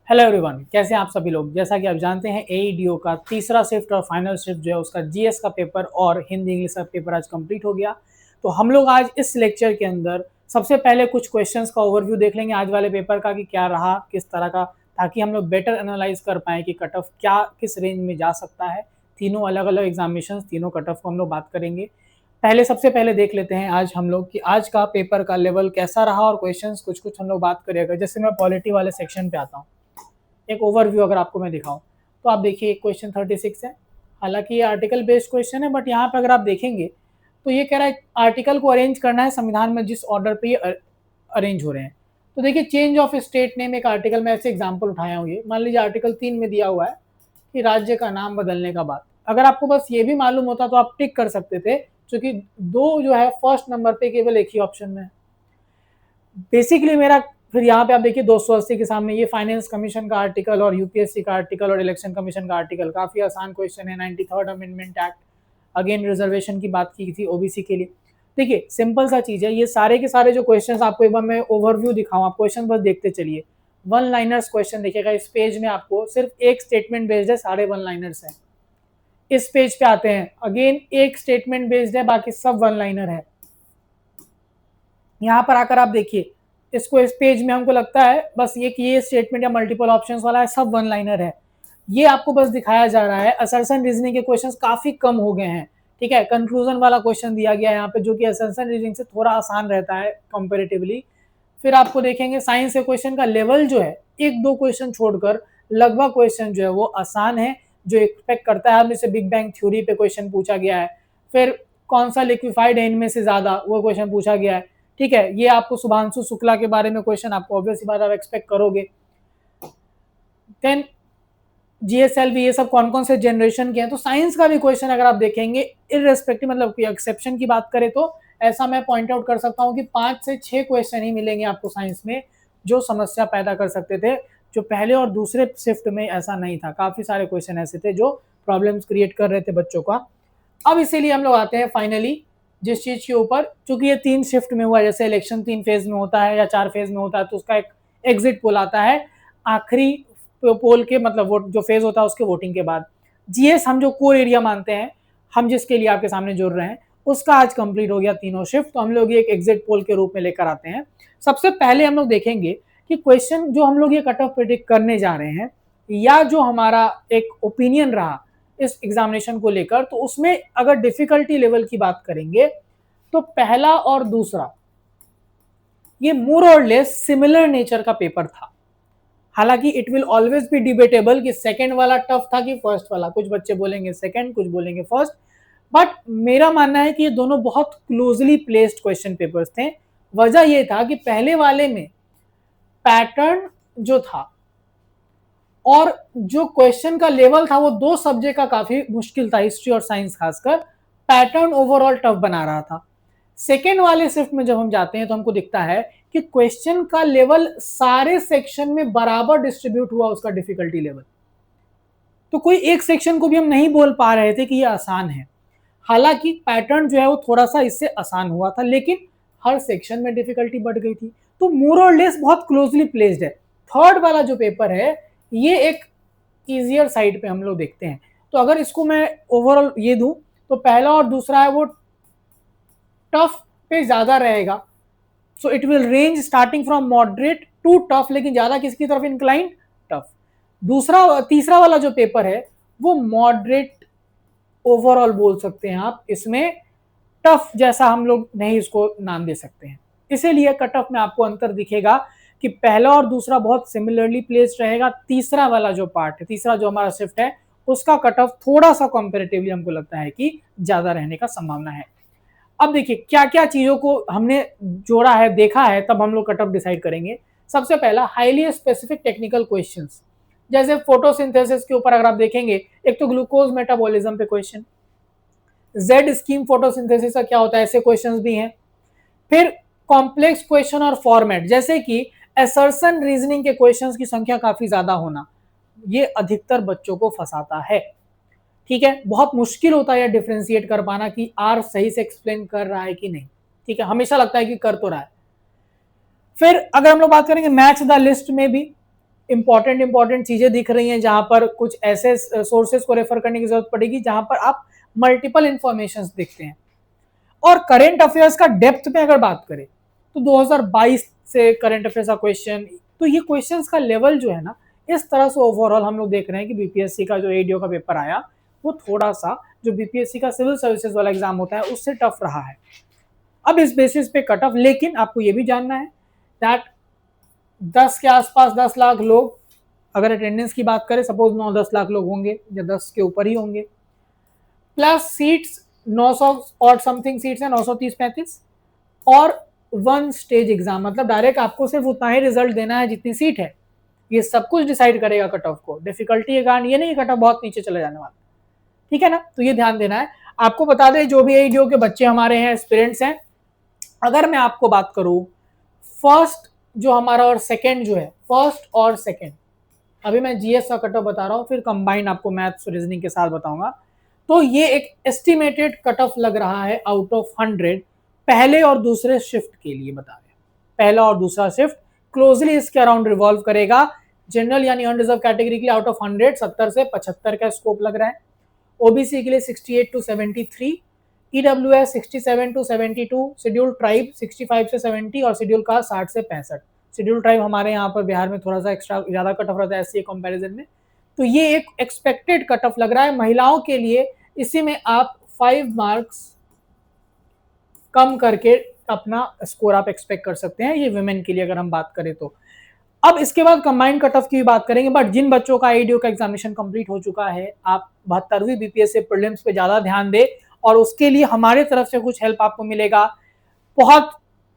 Hello everyone, कैसे हैं आप सभी लोग। जैसा कि आप जानते हैं एईडीओ का तीसरा शिफ्ट और फाइनल शिफ्ट जो है उसका जीएस का पेपर और हिंदी इंग्लिश का पेपर आज कंप्लीट हो गया। तो हम लोग आज इस लेक्चर के अंदर सबसे पहले कुछ क्वेश्चंस का ओवरव्यू देख लेंगे आज वाले पेपर का कि क्या रहा किस तरह का, ताकि हम लोग बेटर एनालाइज कर पाएँ कि कट ऑफ क्या किस रेंज में जा सकता है। तीनों अलग अलग एग्जामिनेशन, तीनों कट ऑफ को हम लोग बात करेंगे। सबसे पहले देख लेते हैं आज हम लोग कि आज का पेपर का लेवल कैसा रहा और क्वेश्चंस कुछ कुछ हम लोग बात करेंगे। जैसे मैं पॉलिटी वाले सेक्शन पे आता हूँ, एक ओवरव्यू अगर आपको मैं दिखाऊं तो आप देखिए क्वेश्चन 36 है। हालांकि ये आर्टिकल बेस्ड क्वेश्चन है, बट यहाँ पे अगर आप देखेंगे तो ये कह रहा है आर्टिकल को अरेंज करना है संविधान में जिस ऑर्डर पे ये अरेंज हो रहे हैं। तो देखिए चेंज ऑफ स्टेट नेम एक आर्टिकल में ऐसे एग्जाम्पल उठाया हूँ। ये मान लीजिए आर्टिकल 3 में दिया हुआ है कि राज्य का नाम बदलने का बात, अगर आपको बस ये भी मालूम होता तो आप टिक कर सकते थे, क्योंकि दो जो है फर्स्ट नंबर पे केवल एक ही ऑप्शन में है। बेसिकली मेरा फिर यहाँ पे आप देखिए 280 के सामने ये फाइनेंस कमीशन का आर्टिकल और यूपीएससी का आर्टिकल और इलेक्शन कमीशन का आर्टिकल, काफी आसान क्वेश्चन है। 93rd amendment act, again reservation की बात की थी ओबीसी के लिए। देखिए सिंपल सा चीज है, ये सारे के सारे जो क्वेश्चंस आपको एक बार मैं ओवरव्यू दिखाऊं, आप क्वेश्चन बस देखते चलिए। वन लाइनर्स क्वेश्चन देखिएगा इस पेज में, आपको सिर्फ एक स्टेटमेंट बेस्ड है, सारे वन लाइनर्स हैं। इस पेज पे आते हैं, अगेन एक स्टेटमेंट बेस्ड है, बाकी सब वन लाइनर है। यहाँ पर आकर आप देखिए इसको, इस पेज में हमको लगता है बस ये स्टेटमेंट या मल्टीपल ऑप्शंस वाला है, सब वन लाइनर है। ये आपको बस दिखाया जा रहा है। असर्शन रीजनिंग के क्वेश्चंस काफी कम हो गए हैं, ठीक है। कंक्लूजन वाला क्वेश्चन दिया गया है यहाँ पे, जो कि असर्शन रीजनिंग से थोड़ा आसान रहता है कंपेरेटिवली। फिर आपको देखेंगे साइंस के क्वेश्चन का लेवल जो है, एक दो क्वेश्चन छोड़कर लगभग क्वेश्चन जो है वो आसान है, जो एक्सपेक्ट करता है। हमने से बिग बैंग थ्योरी पे क्वेश्चन पूछा गया है, फिर कौन सा लिक्विफाइड एन में से ज्यादा, वो क्वेश्चन पूछा गया है, ठीक है। ये आपको शुभांशु शुक्ला के बारे में क्वेश्चन आपको ऑब्वियस बात आप एक्सपेक्ट करोगे। देन जीएसएलवी, ये सब कौन कौन से जनरेशन के हैं। तो साइंस का भी क्वेश्चन अगर आप देखेंगे इररेस्पेक्टिव, मतलब कोई एक्सेप्शन की बात करें तो ऐसा मैं पॉइंट आउट कर सकता हूँ कि 5 से 6 क्वेश्चन ही मिलेंगे आपको साइंस में जो समस्या पैदा कर सकते थे, जो पहले और दूसरे शिफ्ट में ऐसा नहीं था। काफी सारे क्वेश्चन ऐसे थे जो प्रॉब्लम्स क्रिएट कर रहे थे बच्चों का। अब इसीलिए हम लोग आते हैं फाइनली जिस चीज के ऊपर, चूंकि ये 3 शिफ्ट में हुआ, जैसे इलेक्शन 3 फेज में होता है या 4 फेज में होता है, तो उसका एक एग्जिट पोल आता है आखिरी पोल के, मतलब वोट जो फेज होता है उसके वोटिंग के बाद। जीएस हम जो कोर एरिया मानते हैं, हम जिसके लिए आपके सामने जोड़ रहे हैं, उसका आज कंप्लीट हो गया तीनों शिफ्ट। तो हम लोग ये एक एग्जिट पोल के रूप में लेकर आते हैं। सबसे पहले हम लोग देखेंगे कि क्वेश्चन जो हम लोग ये कट ऑफ प्रेडिक्ट करने जा रहे हैं, या जो हमारा एक ओपिनियन रहा इस एग्जामिनेशन को लेकर, तो उसमें अगर डिफिकल्टी लेवल की बात करेंगे तो पहला और दूसरा ये मोर और लेस सिमिलर नेचर का पेपर था। हालांकि it will always be debatable कि सेकंड वाला टफ था कि फर्स्ट वाला। कुछ बच्चे बोलेंगे सेकंड, कुछ बोलेंगे फर्स्ट, बट मेरा मानना है कि ये दोनों बहुत क्लोजली प्लेस्ड क्वेश्चन पेपर्स थे। वजह ये था कि पहले वाले में पैटर्न जो था और जो क्वेश्चन का लेवल था वो दो सब्जेक्ट का काफी मुश्किल था, हिस्ट्री और साइंस खासकर। पैटर्न ओवरऑल टफ बना रहा था। सेकेंड वाले शिफ्ट में जब हम जाते हैं तो हमको दिखता है कि क्वेश्चन का लेवल सारे सेक्शन में बराबर डिस्ट्रीब्यूट हुआ, उसका डिफिकल्टी लेवल। तो कोई एक सेक्शन को भी हम नहीं बोल पा रहे थे कि ये आसान है। हालांकि पैटर्न जो है वो थोड़ा सा इससे आसान हुआ था, लेकिन हर सेक्शन में डिफिकल्टी बढ़ गई थी। तो मोर और लेस बहुत क्लोजली प्लेस्ड है। थर्ड वाला जो पेपर है ये एक इजियर साइड पे हम लोग देखते हैं। तो अगर इसको मैं ओवरऑल ये दूं तो पहला और दूसरा है वो टफ पे ज्यादा रहेगा। So it will range starting from moderate to tough, लेकिन ज्यादा किसकी तरफ इंक्लाइन, टफ। तीसरा वाला जो पेपर है वो मॉडरेट ओवरऑल बोल सकते हैं आप, इसमें टफ जैसा हम लोग नहीं इसको नाम दे सकते हैं। इसीलिए कट ऑफ में आपको अंतर दिखेगा कि पहला और दूसरा बहुत सिमिलरली प्लेस्ड रहेगा। तीसरा वाला जो पार्ट है, तीसरा जो हमारा शिफ्ट है, उसका कट ऑफ थोड़ा सा कंपैरेटिवली हमको लगता है कि ज्यादा रहने का संभावना है। अब देखिए क्या क्या चीजों को हमने जोड़ा है, देखा है, तब हम लोग कट ऑफ डिसाइड करेंगे। सबसे पहला हाईली स्पेसिफिक टेक्निकल क्वेश्चंस, जैसे फोटोसिंथेसिस के ऊपर अगर आप देखेंगे, एक तो ग्लूकोज मेटाबॉलिज्म पे क्वेश्चन, जेड स्कीम फोटोसिंथेसिस का क्या होता है, ऐसे क्वेश्चंस भी हैं। फिर कॉम्प्लेक्स क्वेश्चन और फॉर्मेट, जैसे कि असर्शन रीजनिंग के क्वेश्चंस की संख्या काफी ज्यादा होना, ये अधिकतर बच्चों को फंसाता है, ठीक है। बहुत मुश्किल होता है डिफरेंशिएट कर पाना कि आर सही से एक्सप्लेन कर रहा है कि नहीं, ठीक है। हमेशा लगता है कि कर तो रहा है। फिर अगर हम लोग बात करेंगे मैच द लिस्ट में भी, इंपॉर्टेंट चीजें दिख रही हैं जहां पर कुछ ऐसे सोर्सेज को रेफर करने की जरूरत पड़ेगी जहां पर आप मल्टीपल इंफॉर्मेशन देखते हैं। और करेंट अफेयर्स का डेप्थ में अगर बात करें तो 2022 से करेंट अफेयर्स का क्वेश्चन, तो ये क्वेश्चंस का लेवल जो है ना, इस तरह से ओवरऑल हम लोग देख रहे हैं कि बीपीएससी का जो एडीओ का पेपर आया वो थोड़ा सा जो बीपीएससी का सिविल सर्विसेज वाला एग्जाम होता है उससे टफ रहा है। अब इस बेसिस पे कट ऑफ, लेकिन आपको ये भी जानना है दैट 10 के आसपास 10 लाख लोग, अगर अटेंडेंस की बात करें सपोज 9-10 लाख लोग होंगे या 10 के ऊपर ही होंगे, प्लस सीट्स 900 और समथिंग सीट्स है, 930-35, और 1 स्टेज एग्जाम, मतलब डायरेक्ट आपको सिर्फ उतना ही रिजल्ट देना है जितनी सीट है। ये सब कुछ डिसाइड करेगा कट ऑफ को। डिफिकल्टी के कारण ये नहीं कट ऑफ बहुत नीचे चले जाने वाला, ठीक है ना, तो ये ध्यान देना है। आपको बता दें जो भी एडीओ के बच्चे हमारे हैं, एस्पिरेंट्स हैं, अगर मैं आपको बात करूं फर्स्ट जो हमारा और सेकंड जो है, फर्स्ट और सेकंड, अभी मैं जीएस का कट ऑफ बता रहा हूं, फिर कंबाइन आपको मैथ्स रीजनिंग के साथ बताऊंगा, तो ये एक एस्टिमेटेड कट ऑफ लग रहा है आउट ऑफ 100 पहले और दूसरे शिफ्ट के लिए। बता रहे पहला और दूसरा शिफ्ट क्लोजली इसके अराउंड रिवॉल्व करेगा। जनरल यानी अनरिजर्व कैटेगरी के लिए आउट ऑफ 100 70 से 75 का स्कोप लग रहा है, ओबीसी के लिए 68 to 73, EWS 67 to 72, schedule tribe 65 से 70 और शेड्यूल कास्ट 60 से 65। शेड्यूल ट्राइब हमारे यहाँ पर बिहार में थोड़ा सा एक्स्ट्रा ज्यादा कट ऑफ रहता है एससी कंपैरिजन में, तो ये एक एक्सपेक्टेड कट ऑफ लग रहा है महिलाओं के लिए। इसी में आप 5 मार्क्स कम करके अपना स्कोर आप एक्सपेक्ट कर सकते हैं, ये वुमेन के लिए अगर हम बात करें तो। अब इसके बाद कंबाइंड कट ऑफ की भी बात करेंगे, बट जिन बच्चों का एडीओ का एग्जामिनेशन कंप्लीट हो चुका है, आप 72वीं बीपीएससी प्रीलिम्स पे ज्यादा ध्यान दें, और उसके लिए हमारे तरफ से कुछ हेल्प आपको मिलेगा। बहुत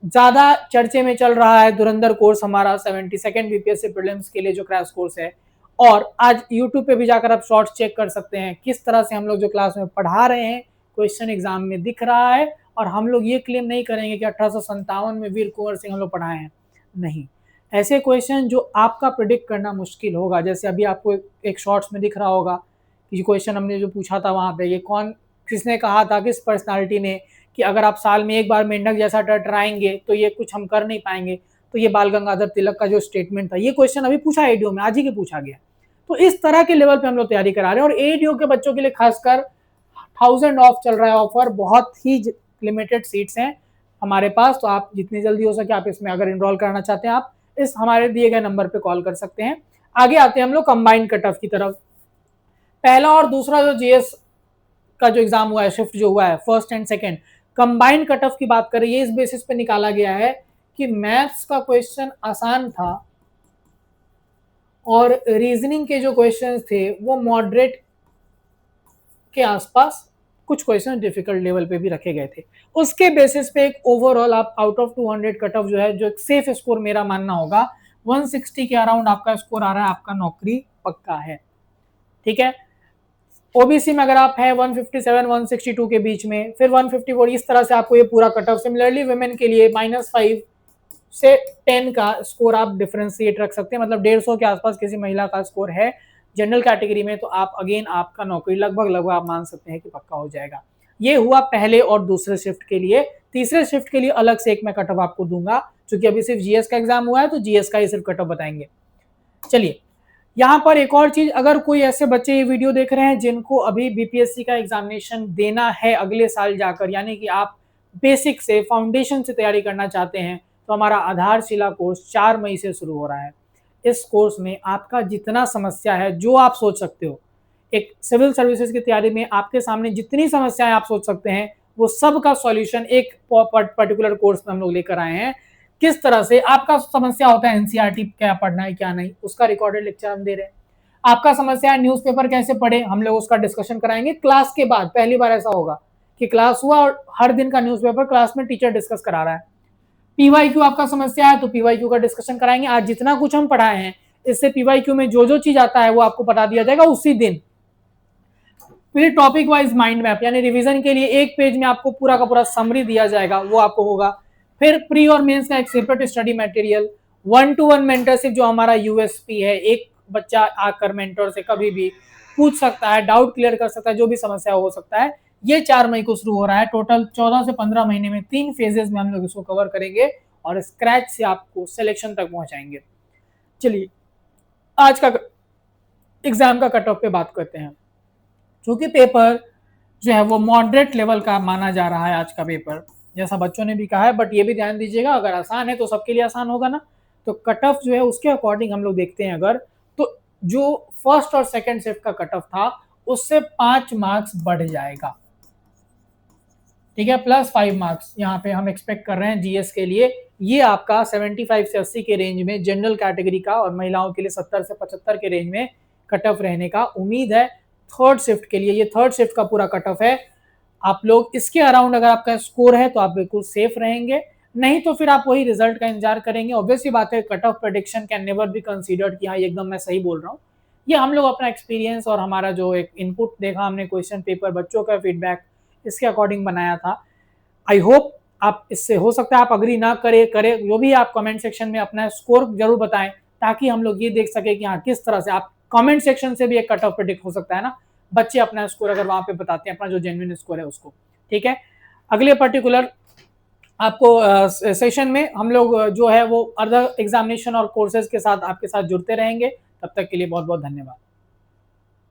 ज्यादा चर्चे में चल रहा है धुरंधर कोर्स हमारा 72nd बीपीएससी प्रीलिम्स के लिए जो क्रैश कोर्स है, और आज यूट्यूब पे भी जाकर आप शॉर्ट्स चेक कर सकते हैं किस तरह से हम लोग जो क्लास में पढ़ा रहे हैं क्वेश्चन एग्जाम में दिख रहा है। और हम लोग ये क्लेम नहीं करेंगे कि 1857 में वीर कुंवर सिंह हम लोग पढ़ाए हैं, नहीं। ऐसे क्वेश्चन जो आपका प्रिडिक्ट करना मुश्किल होगा, जैसे अभी आपको एक शॉर्ट्स में दिख रहा होगा कि क्वेश्चन हमने जो पूछा था वहां पे, ये कौन किसने कहा था, किस पर्सनालिटी ने, कि अगर आप साल में एक बार मेंढक जैसा टर्राएंगे तो ये कुछ हम कर नहीं पाएंगे। तो ये बाल गंगाधर तिलक का जो स्टेटमेंट था, ये क्वेश्चन अभी पूछा एडीओ में, आज ही के पूछा गया। तो इस तरह के लेवल पे हम लोग तैयारी करा रहे हैं, और एडीओ के बच्चों के लिए खासकर 1000 ऑफ चल रहा है ऑफर, बहुत ही लिमिटेड सीट्स हैं हमारे पास, तो आप जितनी जल्दी हो सके आप इसमें अगर इनरोल कराना चाहते हैं, आप इस हमारे दिए गए नंबर पे कॉल कर सकते हैं। आगे आते हैं हम लोग कंबाइंड कट ऑफ की तरफ। पहला और दूसरा जो जीएस का जो एग्जाम हुआ है, शिफ्ट जो हुआ है first and second, combined cut off की बात करें, ये इस बेसिस पे निकाला गया है कि मैथ्स का क्वेश्चन आसान था और रीजनिंग के जो क्वेश्चंस थे वो मॉडरेट के आसपास, कुछ क्वेश्चन डिफिकल्ट लेवल पे भी रखे गए थे। उसके बेसिस पे एक ओवरऑल आप आउट ऑफ 200 कट ऑफ जो है, जो एक सेफ स्कोर मेरा मानना होगा 160 के अराउंड आपका स्कोर आ रहा है, आपका नौकरी पक्का है, ठीक है। ओबीसी में अगर आप हैं 157 162 के बीच में, फिर 154, इस तरह से आपको ये पूरा कट ऑफ। सिमिलरली वुमेन के लिए -5 से 10 का स्कोर आप डिफरेंशिएट रख सकते हैं, मतलब 150 के आसपास किसी महिला का स्कोर है जनरल कैटेगरी में, तो आप अगेन आपका नौकरी लगभग आप मान सकते हैं कि पक्का हो जाएगा। ये हुआ पहले और दूसरे शिफ्ट के लिए। तीसरे शिफ्ट के लिए अलग से एक मैं कट ऑफ आपको दूंगा, क्योंकि अभी सिर्फ जीएस का एग्जाम हुआ है तो जीएस का ही सिर्फ कट ऑफ बताएंगे। चलिए, यहाँ पर एक और चीज, अगर कोई ऐसे बच्चे ये वीडियो देख रहे हैं जिनको अभी बीपीएससी का एग्जामिनेशन देना है अगले साल जाकर, यानी कि आप बेसिक से फाउंडेशन से तैयारी करना चाहते हैं, तो हमारा आधारशिला कोर्स 4 मई से शुरू हो रहा है। इस कोर्स में आपका जितना समस्या है, जो आप सोच सकते हो, एक सिविल सर्विसेज की तैयारी में आपके सामने जितनी समस्याएं आप सोच सकते हैं, वो सब का सॉल्यूशन एक पर्टिकुलर कोर्स में हम लोग लेकर आए हैं। किस तरह से आपका समस्या होता है एनसीईआरटी क्या पढ़ना है क्या नहीं, उसका रिकॉर्डेड लेक्चर हम दे रहे हैं। आपका समस्या है न्यूज़पेपर कैसे पढ़े, हम लोग उसका डिस्कशन कराएंगे क्लास के बाद। पहली बार ऐसा होगा कि क्लास हुआ और हर दिन का न्यूज़पेपर क्लास में टीचर डिस्कस करा रहा है। पीवाईक्यू आपका समस्या है तो पीवाईक्यू का डिस्कशन कराएंगे। आज जितना कुछ हम पढ़ाए हैं, इससे पीवाईक्यू में जो जो चीज आता है वो आपको बता दिया जाएगा उसी दिन। फिर टॉपिक वाइज माइंड मैप, यानी रिवीजन के लिए एक पेज में आपको पूरा का पूरा समरी दिया जाएगा, वो आपको होगा। फिर प्री और मेंस का एक separate study material, 1-to-1 mentorship जो हमारा यूएसपी है, एक बच्चा आकर मेंटर से कभी भी पूछ सकता है, डाउट क्लियर कर सकता है, जो भी समस्या हो सकता है। ये 4 मई को शुरू हो रहा है। टोटल 14 से 15 महीने में 3 फेजेस में हम लोग इसको कवर करेंगे और स्क्रैच से आपको सिलेक्शन तक पहुंचाएंगे। चलिए, आज का एग्जाम का कट ऑफ पे बात करते हैं। क्योंकि पेपर जो है वो मॉडरेट लेवल का माना जा रहा है आज का पेपर, जैसा बच्चों ने भी कहा है, बट ये भी ध्यान दीजिएगा अगर आसान है तो सबके लिए आसान होगा ना, तो कट ऑफ जो है उसके अकॉर्डिंग हम लोग देखते हैं अगर, तो जो फर्स्ट और सेकंड शिफ्ट का कट ऑफ था उससे 5 मार्क्स बढ़ जाएगा, ठीक है, प्लस 5 मार्क्स यहाँ पे हम एक्सपेक्ट कर रहे हैं जीएस के लिए। ये आपका 75 से 80 के रेंज में जनरल कैटेगरी का और महिलाओं के लिए 70 से 75 के रेंज में कट ऑफ रहने का उम्मीद है थर्ड शिफ्ट के लिए। ये थर्ड शिफ्ट का पूरा कट ऑफ है। आप लोग इसके अराउंड अगर आपका स्कोर है तो आप बिल्कुल सेफ रहेंगे, नहीं तो फिर आप वही रिजल्ट का इंतजार करेंगे। ऑब्वियसली बात है, cut off prediction can never be considered कि हाँ एकदम मैं सही बोल रहा हूँ। ये हम लोग अपना एक्सपीरियंस और हमारा जो एक इनपुट देखा हमने क्वेश्चन पेपर, बच्चों का फीडबैक, इसके अकॉर्डिंग बनाया था। आई होप आप इससे, हो सकता है आप अग्री ना करे जो भी, आप कमेंट सेक्शन में अपना स्कोर जरूर बताएं ताकि हम लोग ये देख सके कि हाँ किस तरह से आप कमेंट सेक्शन से भी एक कट ऑफ प्रेडिक्ट हो सकता है ना, बच्चे अपना स्कोर अगर वहां पे बताते हैं अपना जो जेन्युइन स्कोर है उसको, ठीक है। अगले पर्टिकुलर आपको सेशन में हम लोग जो है वो अदर एग्जामिनेशन और कोर्सेज के साथ आपके साथ जुड़ते रहेंगे। तब तक के लिए बहुत बहुत धन्यवाद।